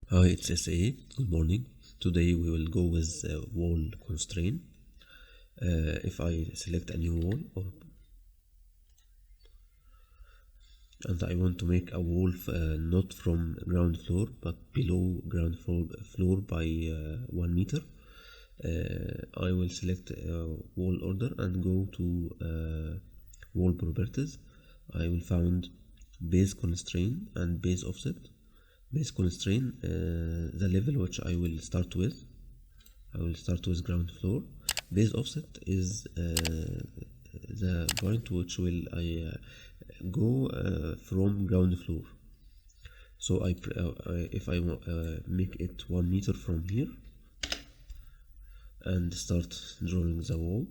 Hi, it's SA. Good morning. Today we will go with wall constraint. If I select a new wall and I want to make a wall not from ground floor but below ground floor by 1 meter, I will select wall order and go to wall properties. I will find base constraint and base offset. Base constraint, the level which I will start with. I will start with ground floor. Base offset is the point which will I go from ground floor. So if I make it 1 meter from here and start drawing the wall.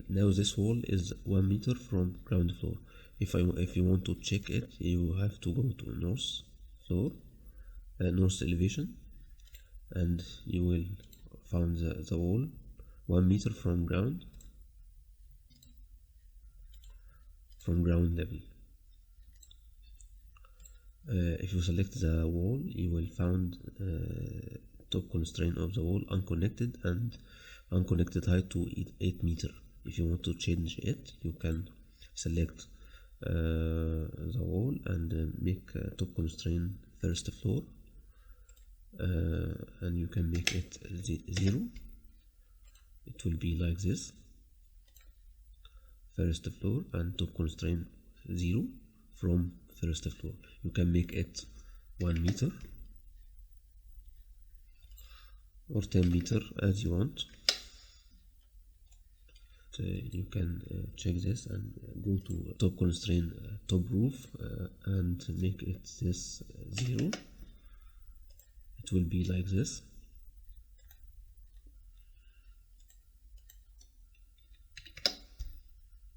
Now this wall is 1 meter from ground floor. If you want to check it, you have to go to north floor, north elevation, and you will find the wall 1 meter from ground level. If you select the wall, you will find top constraint of the wall unconnected and unconnected height to 8 meter. If you want to change it, you can select the wall and make top constraint first floor, and you can make it 0. It will be like this: first floor and top constraint 0 from first floor. You can make it 1 meter or 10 meter as you want. You can check this and go to top constraint top roof and make it this 0. It will be like this.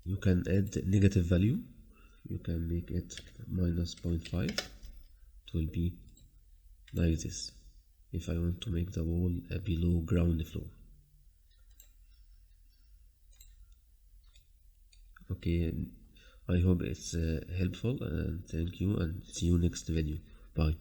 You can add negative value. You can make it minus 0.5. It will be like this if I want to make the wall below ground floor. Okay, I hope it's helpful, and thank you, and see you next video. Bye.